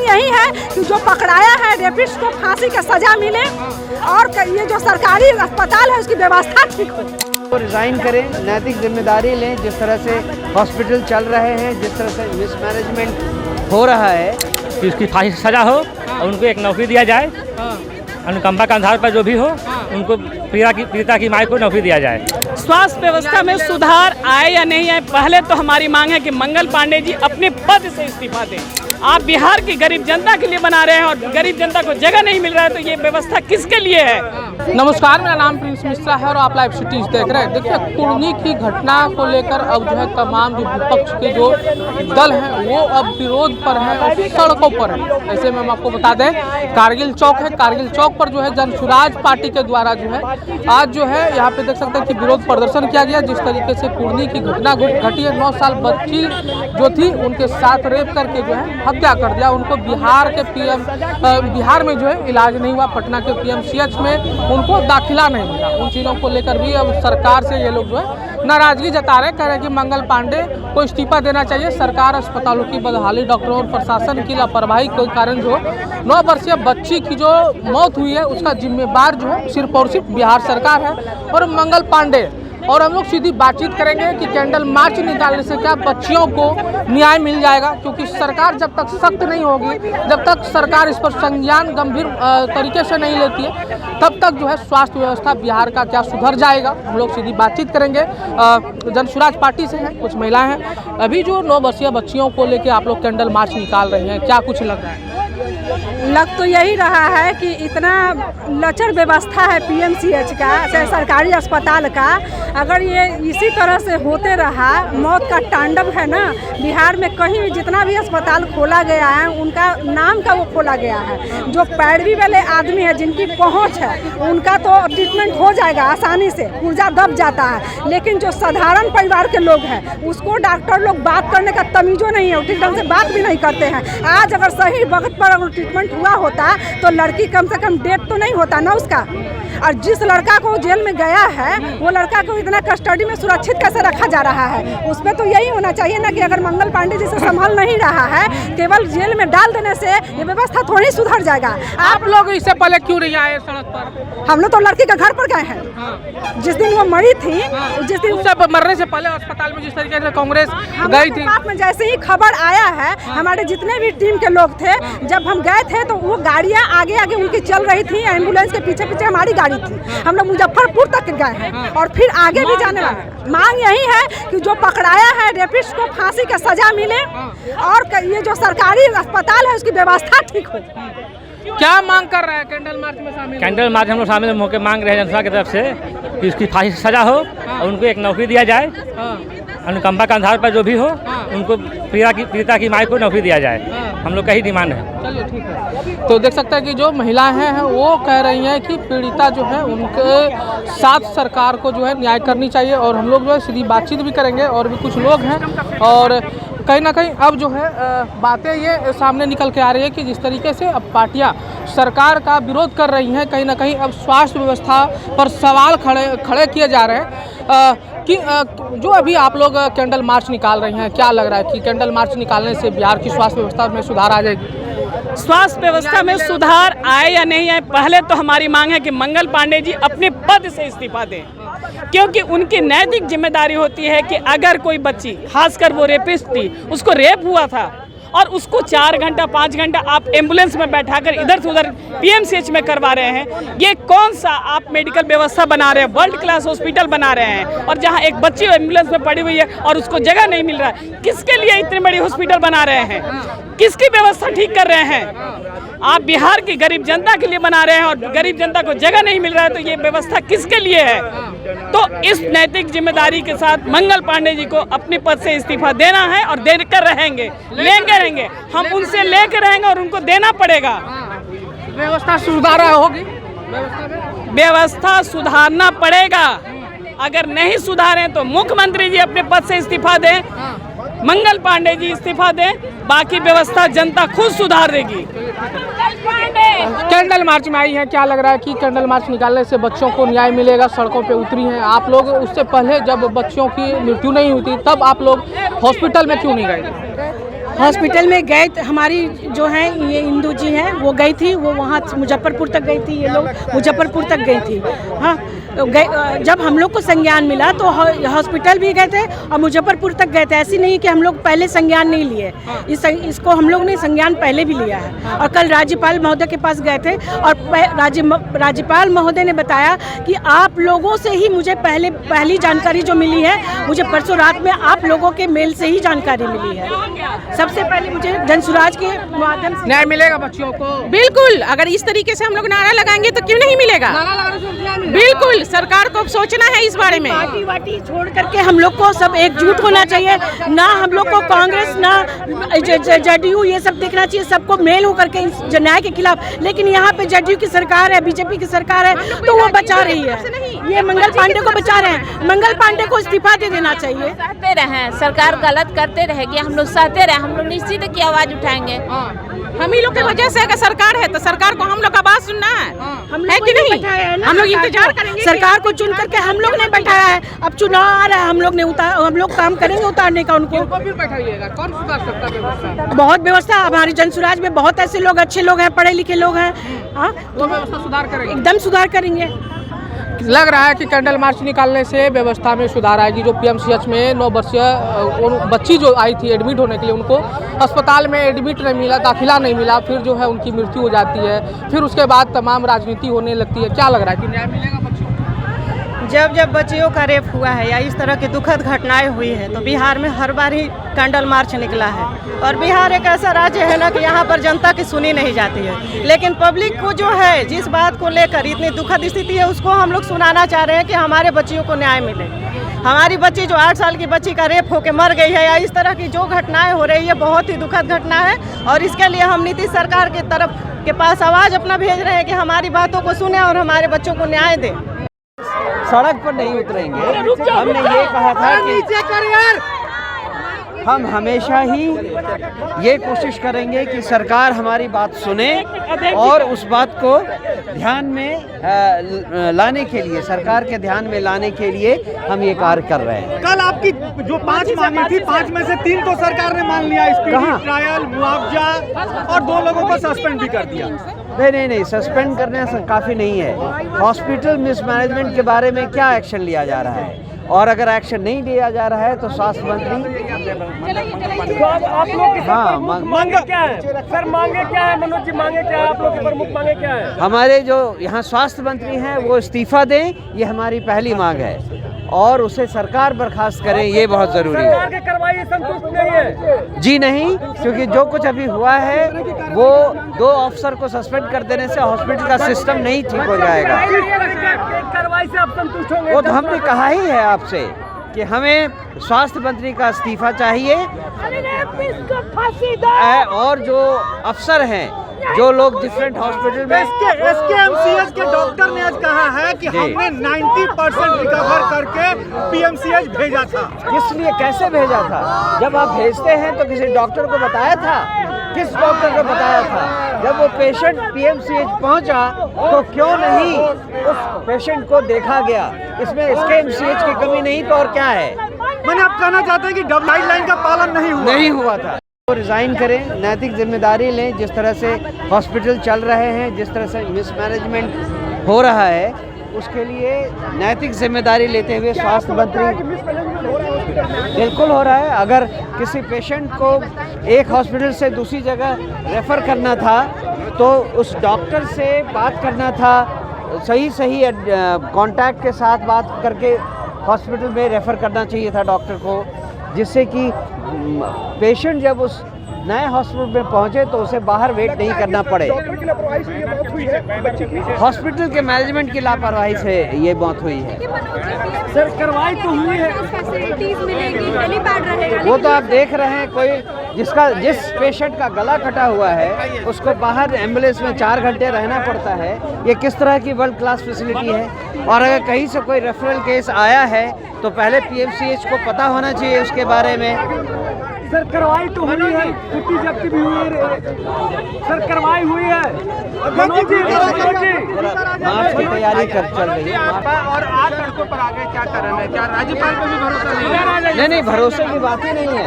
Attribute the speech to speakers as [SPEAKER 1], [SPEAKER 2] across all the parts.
[SPEAKER 1] यही है कि जो पकड़ाया है रेपिस्ट को फांसी का सजा मिले और ये जो सरकारी अस्पताल है उसकी व्यवस्था ठीक हो।
[SPEAKER 2] तो रिज़ाइन करें, नैतिक जिम्मेदारी लें। जिस तरह से हॉस्पिटल चल रहे हैं, जिस तरह से मिसमैनेजमेंट हो रहा है,
[SPEAKER 3] कि उसकी फांसी सजा हो और उनको एक नौकरी दिया जाए। अनुकंपा के आधार पर जो भी हो उनको पीड़िता की माई को नौकरी दिया जाए।
[SPEAKER 4] स्वास्थ्य व्यवस्था में सुधार आए या नहीं आए, पहले तो हमारी मांग है कि मंगल पांडे जी अपने पद से इस्तीफा दें। आप बिहार की गरीब जनता के लिए बना रहे हैं और गरीब जनता को जगह नहीं मिल रहा है, तो ये व्यवस्था किसके लिए है?
[SPEAKER 5] नमस्कार, मेरा नाम प्रिंस मिश्रा है और आप लाइव सिटीज देख रहे हैं। देखिए, कुर्नी की घटना को लेकर अब जो है तमाम जो विपक्ष के जो दल हैं वो अब विरोध पर हैं और सड़कों पर हैं। ऐसे में हम आपको बता दें, कारगिल चौक है, कारगिल चौक पर जो है जनसुराज पार्टी के द्वारा जो है आज जो है यहाँ पे देख सकते हैं कि विरोध प्रदर्शन किया गया। जिस तरीके से कुर्नी की घटना घटी है, 9 साल बच्ची जो थी उनके साथ रेप करके जो है हत्या कर दिया। उनको बिहार में जो है इलाज नहीं हुआ, पटना के PMCH में उनको दाखिला नहीं मिला। उन चीज़ों को लेकर भी अब सरकार से ये लोग जो है नाराजगी जता रहे, कह रहे हैं कि मंगल पांडे को इस्तीफा देना चाहिए। सरकार अस्पतालों की बदहाली, डॉक्टरों और प्रशासन की लापरवाही के कारण जो 9 वर्षीय बच्ची की जो मौत हुई है उसका जिम्मेदार जो है सिर्फ और सिर्फ बिहार सरकार है और मंगल पांडे। और हम लोग सीधी बातचीत करेंगे कि कैंडल मार्च निकालने से क्या बच्चियों को न्याय मिल जाएगा, क्योंकि सरकार जब तक सख्त नहीं होगी, जब तक सरकार इस पर संज्ञान गंभीर तरीके से नहीं लेती है, तब तक जो है स्वास्थ्य व्यवस्था बिहार का क्या सुधर जाएगा। हम लोग सीधी बातचीत करेंगे। जनसुराज पार्टी से हैं, कुछ महिलाएं हैं। अभी जो 9 वर्षीय बच्चियों को लेकर आप लोग कैंडल मार्च निकाल रहे हैं, क्या कुछ लग रहा है?
[SPEAKER 1] लग तो यही रहा है कि इतना लचर व्यवस्था है PMCH का, चाहे सरकारी अस्पताल का, अगर ये इसी तरह से होते रहा, मौत का तांडव है ना बिहार में। कहीं भी जितना भी अस्पताल खोला गया है उनका नाम का वो खोला गया है। जो पैरवी वाले आदमी है, जिनकी पहुंच है, उनका तो ट्रीटमेंट हो जाएगा आसानी से, पुर्जा दब जाता है। लेकिन जो साधारण परिवार के लोग हैं उसको डॉक्टर लोग बात करने का तमीज़ो नहीं है, ठीक ढंग से बात भी नहीं करते हैं। आज अगर सही वक्त पर अगर ट्रीटमेंट हुआ होता तो लड़की कम से कम डेथ तो नहीं होता ना उसका। और जिस लड़का को जेल में गया है वो लड़का को इतना कस्टडी में सुरक्षित कैसे रखा जा रहा है? उसमें तो यही होना चाहिए ना कि अगर मंगल पांडे जी से संभल नहीं रहा है, केवल जेल में डाल देने से ये व्यवस्था थोड़ी सुधर जाएगा।
[SPEAKER 5] आप लोग इससे पहले क्यों नहीं आए सड़क पर?
[SPEAKER 1] हम लोग तो लड़की के घर पर गए हैं। जिस दिन वो मरी थी, जिस दिन
[SPEAKER 5] सब मरने से पहले अस्पताल में जिस तरीके से कांग्रेस गई थी,
[SPEAKER 1] में जैसे ही खबर आया है, हमारे जितने भी टीम के लोग थे, जब हम गए थे तो वो गाड़ियाँ आगे आगे उनकी चल रही थी, एम्बुलेंस के पीछे पीछे हमारी गाड़ी थी। हम लोग मुजफ्फरपुर तक गए हैं और फिर आगे भी जाने वाले। मांग यही है कि जो पकड़ाया है रेपिस्ट को फांसी का सजा मिले और ये जो सरकारी अस्पताल है उसकी व्यवस्था ठीक हो।
[SPEAKER 5] क्या मांग कर रहा है कैंडल मार्च में शामिल?
[SPEAKER 3] कैंडल मार्च हम लोग शामिल मौके मांग रहे हैं जनता की तरफ से कि उसकी फांसी सजा हो और उनको एक नौकरी दिया जाए। अनुकंपा के आधार पर जो भी हो उनको पीड़िता की माई को नौकरी दिया जाए। हम लोग का ही डिमांड है।
[SPEAKER 5] चलिए, ठीक है। तो देख सकते हैं कि जो महिलाएं हैं वो कह रही हैं कि पीड़िता जो है उनके साथ सरकार को जो है न्याय करनी चाहिए। और हम लोग जो है सीधी बातचीत भी करेंगे और भी कुछ लोग हैं। और कहीं ना कहीं अब जो है बातें ये सामने निकल के आ रही है कि जिस तरीके से अब पार्टियां सरकार का विरोध कर रही हैं, कहीं ना कहीं अब स्वास्थ्य व्यवस्था पर सवाल खड़े किए जा रहे हैं। कि जो अभी आप लोग कैंडल मार्च निकाल रही हैं, क्या लग रहा है कि कैंडल मार्च निकालने से बिहार की स्वास्थ्य व्यवस्था में सुधार आ जाएगी?
[SPEAKER 4] स्वास्थ्य व्यवस्था में सुधार आए या नहीं आए, पहले तो हमारी मांग है कि मंगल पांडे जी अपने पद से इस्तीफा दें, क्योंकि उनकी नैतिक जिम्मेदारी होती है कि अगर कोई बच्ची, खासकर वो रेपिस्ट थी, उसको रेप हुआ था और उसको 4 घंटा 5 घंटा आप एम्बुलेंस में बैठाकर इधर से उधर PMCH में करवा रहे हैं। ये कौन सा आप मेडिकल व्यवस्था बना रहे हैं? वर्ल्ड क्लास हॉस्पिटल बना रहे हैं और जहां एक बच्ची एम्बुलेंस में पड़ी हुई है और उसको जगह नहीं मिल रहा है। किसके लिए इतनी बड़ी हॉस्पिटल बना रहे हैं? किसकी व्यवस्था ठीक कर रहे हैं? आप बिहार की गरीब जनता के लिए बना रहे हैं और गरीब जनता को जगह नहीं मिल रहा है, तो ये व्यवस्था किसके लिए है? तो इस नैतिक जिम्मेदारी के साथ मंगल पांडे जी को अपने पद से इस्तीफा देना है और देकर रहेंगे, लेंगे हम उनसे लेकर रहेंगे और उनको देना पड़ेगा।
[SPEAKER 5] व्यवस्था सुधार होगी,
[SPEAKER 4] व्यवस्था सुधारना पड़ेगा। अगर नहीं सुधारें तो मुख्यमंत्री जी अपने पद से इस्तीफा दें, मंगल पांडे जी इस्तीफा दें, बाकी व्यवस्था जनता खुद सुधार देगी।
[SPEAKER 5] कैंडल मार्च में आई है, क्या लग रहा है कि कैंडल मार्च निकालने से बच्चों को न्याय मिलेगा? सड़कों पे उतरी हैं आप लोग। उससे पहले जब बच्चों की मृत्यु नहीं हुई थी तब आप लोग हॉस्पिटल में क्यों नहीं गए?
[SPEAKER 6] हॉस्पिटल में गए हमारी जो हैं ये इंदू जी हैं वो गई थी, वो वहाँ मुजफ्फरपुर तक गई थी, ये लोग मुजफ्फरपुर तक गई थी। हाँ जब हम लोग को संज्ञान मिला तो हॉस्पिटल भी गए थे और मुजफ्फरपुर तक गए थे। ऐसी नहीं कि हम लोग पहले संज्ञान नहीं लिए, इसको हम लोग ने संज्ञान पहले भी लिया है। और कल राज्यपाल महोदय के पास गए थे और राज्यपाल महोदय ने बताया कि आप लोगों से ही मुझे पहली जानकारी जो मिली है, मुझे परसों रात में आप लोगों के मेल से ही जानकारी मिली है। सबसे पहले मुझे जनसुराज के माध्यम से
[SPEAKER 5] न्याय मिलेगा बच्चियों को।
[SPEAKER 7] बिल्कुल, अगर इस तरीके से हम लोग नारा लगाएंगे तो क्यों नहीं मिलेगा। बिल्कुल, सरकार को सोचना है इस बारे में।
[SPEAKER 6] पार्टी वाटी छोड़ करके हम लोग को सब एकजुट होना चाहिए, ना हम लोग को कांग्रेस ना जेडीयू ये सब देखना चाहिए, सबको मेल होकर के इस न्याय के खिलाफ। लेकिन यहाँ पे जेडीयू की सरकार है, बीजेपी की सरकार है, तो वो बचा रही है। ये मंगल पांडे को बचा रहे हैं, मंगल पांडे को इस्तीफा दे देना चाहिए।
[SPEAKER 8] सहते रहे, सरकार गलत करते रहेगी, हम लोग सहते रहे, हम लोग निश्चित की आवाज उठाएंगे।
[SPEAKER 7] हम ही लोग की वजह से अगर सरकार है तो सरकार को हम लोग का बात सुनना है, है कि नहीं? हम लोग इंतजार करेंगे,
[SPEAKER 6] सरकार को चुन करके हम लोग ने बैठाया है। अब चुनाव आ रहा है, हम लोग काम करेंगे उतारने का। उनको
[SPEAKER 5] फिर बैठाइएगा, कौन सुधार सकता है व्यवस्था?
[SPEAKER 6] बहुत व्यवस्था, हमारी जनसुराज में बहुत ऐसे लोग अच्छे लोग हैं, पढ़े लिखे लोग हैं। हाँ
[SPEAKER 5] तो व्यवस्था सुधार करेंगे,
[SPEAKER 6] एकदम सुधार करेंगे।
[SPEAKER 5] लग रहा है कि कैंडल मार्च निकालने से व्यवस्था में सुधार आएगी। जो पीएमसीएच में 9 वर्षीय बच्ची जो आई थी एडमिट होने के लिए, उनको अस्पताल में एडमिट नहीं मिला, दाखिला नहीं मिला, फिर जो है उनकी मृत्यु हो जाती है, फिर उसके बाद तमाम राजनीति होने लगती है। क्या लग रहा है कि न्याय मिलेगा बच्चियों को?
[SPEAKER 9] जब बच्चियों का रेप हुआ है या इस तरह की दुखद घटनाएं हुई है तो बिहार में हर बार ही कैंडल मार्च निकला है। और बिहार एक ऐसा राज्य है ना कि यहाँ पर जनता की सुनी नहीं जाती है, लेकिन पब्लिक को जो है जिस बात को लेकर इतनी दुखद स्थिति है उसको हम लोग सुनाना चाह रहे हैं कि हमारे बच्चियों को न्याय मिले। हमारी बच्ची जो 8 साल की बच्ची का रेप होकर मर गई है या इस तरह की जो घटनाएं हो रही है बहुत ही दुखद घटना है। और इसके लिए हम नीतीश सरकार की तरफ के पास आवाज़ अपना भेज रहे हैं कि हमारी बातों को सुने और हमारे बच्चों को न्याय दें।
[SPEAKER 2] सड़क पर नहीं उतरेंगे। हमने ये कहा था कि हम हमेशा ही ये कोशिश करेंगे कि सरकार हमारी बात सुने और उस बात को ध्यान में लाने के लिए, सरकार के ध्यान में लाने के लिए हम ये कार्य कर रहे हैं।
[SPEAKER 10] कल आपकी जो 5 मांगी थी, 5 में से 3 तो सरकार ने मान लिया, स्पीडी ट्रायल, मुआवजा, और 2 लोगों को सस्पेंड भी कर दिया।
[SPEAKER 2] नहीं, सस्पेंड करने से काफ़ी नहीं है। हॉस्पिटल मिसमैनेजमेंट के बारे में क्या एक्शन लिया जा रहा है, और अगर एक्शन नहीं लिया जा रहा है तो स्वास्थ्य मंत्री
[SPEAKER 10] आप लोग की
[SPEAKER 2] मांगे
[SPEAKER 10] क्या है सर? मांगे क्या है मनोज जी? मांगे क्या है? आप लोग की प्रमुख मांगे क्या है?
[SPEAKER 2] हमारे जो यहाँ स्वास्थ्य मंत्री हैं वो इस्तीफा दें, ये हमारी पहली मांग है, और उसे सरकार बर्खास्त करें, ये बहुत ज़रूरी है।
[SPEAKER 10] सरकार की कार्रवाई संतुष्ट नहीं है?
[SPEAKER 2] जी नहीं, क्योंकि जो कुछ अभी हुआ है वो 2 अफसर को सस्पेंड कर देने से हॉस्पिटल का सिस्टम नहीं ठीक हो जाएगा।
[SPEAKER 10] कार्रवाई से आप संतुष्ट होंगे?
[SPEAKER 2] वो तो हमने कहा ही है आपसे कि हमें स्वास्थ्य मंत्री का इस्तीफा चाहिए, और जो अफसर हैं, जो लोग डिफरेंट हॉस्पिटल में
[SPEAKER 10] एसकेएमसीएच के डॉक्टर ने आज कहा है कि हमने 90% रिकवर करके पीएमसीएच भेजा था।
[SPEAKER 2] किस लिए, कैसे भेजा था? जब आप भेजते हैं तो किसी डॉक्टर को बताया था? किस डॉक्टर को बताया था? जब वो पेशेंट पीएमसीएच पहुंचा तो क्यों नहीं उस पेशेंट को देखा गया? इसमें एसकेएमसीएच की कमी नहीं तो और क्या है?
[SPEAKER 10] मैंने आप कहना चाहते हैं कि गाइडलाइन का पालन नहीं हुआ
[SPEAKER 2] था। वो रिज़ाइन करें, नैतिक जिम्मेदारी लें। जिस तरह से हॉस्पिटल चल रहे हैं, जिस तरह से मिसमैनेजमेंट हो रहा है, उसके लिए नैतिक जिम्मेदारी लेते हुए स्वास्थ्य मंत्री बिल्कुल हो रहा है। अगर किसी पेशेंट को एक हॉस्पिटल से दूसरी जगह रेफ़र करना था तो उस डॉक्टर से बात करना था, सही कांटेक्ट के साथ बात करके हॉस्पिटल में रेफ़र करना चाहिए था डॉक्टर को, जिससे कि पेशेंट जब उस नए हॉस्पिटल में पहुंचे तो उसे बाहर वेट नहीं करना पड़े। हॉस्पिटल के मैनेजमेंट की लापरवाही से ये मौत हुई है।
[SPEAKER 10] सर कार्रवाई तो हुई है,
[SPEAKER 1] फैसिलिटीज मिलेगी, हेलीपैड रहेगा,
[SPEAKER 2] वो तो आप देख रहे हैं, कोई जिस पेशेंट का गला कटा हुआ है उसको बाहर एम्बुलेंस में 4 घंटे रहना पड़ता है। ये किस तरह की वर्ल्ड क्लास फैसिलिटी है? और अगर कहीं से कोई रेफरल केस आया है तो पहले पीएमसीएच को पता होना चाहिए उसके बारे में।
[SPEAKER 10] सर कार्रवाई तो हुई है, छुट्टी जब्ती भी हुई है, सर कार्रवाई हुई है।
[SPEAKER 2] मार्च की तैयारी चल रही है।
[SPEAKER 10] और आज सड़कों पर आ गए, क्या कारण है? क्या राज्यपाल पर भी भरोसा नहीं है?
[SPEAKER 2] नहीं, भरोसे की बात ही नहीं है।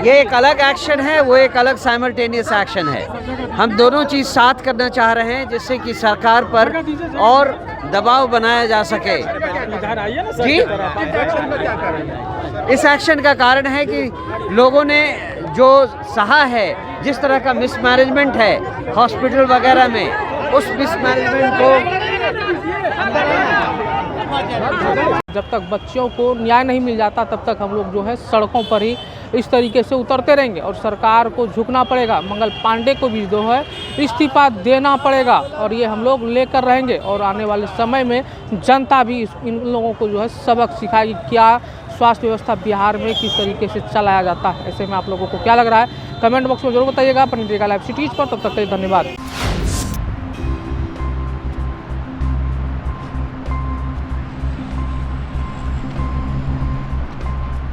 [SPEAKER 2] ये एक अलग एक्शन है, वो एक अलग साइमल्टेनियस एक्शन है। हम दोनों चीज़ साथ करना चाह रहे हैं जिससे कि सरकार पर और दबाव बनाया जा सके। जी, इस एक्शन का कारण है कि लोगों ने जो सहा है, जिस तरह का मिसमैनेजमेंट है हॉस्पिटल वगैरह में, उस मिसमैनेजमेंट को
[SPEAKER 5] जब तक बच्चियों को न्याय नहीं मिल जाता तब तक हम लोग जो है सड़कों पर ही इस तरीके से उतरते रहेंगे और सरकार को झुकना पड़ेगा। मंगल पांडे को भी जो है इस्तीफा देना पड़ेगा और ये हम लोग लेकर रहेंगे और आने वाले समय में जनता भी इन लोगों को जो है सबक सिखाएगी क्या स्वास्थ्य व्यवस्था बिहार में किस तरीके से चलाया जाता है। ऐसे में आप लोगों को क्या लग रहा है कमेंट बॉक्स में जरूर बताइएगा। पनीर लाइव सिटीज पर तब तक के लिए धन्यवाद।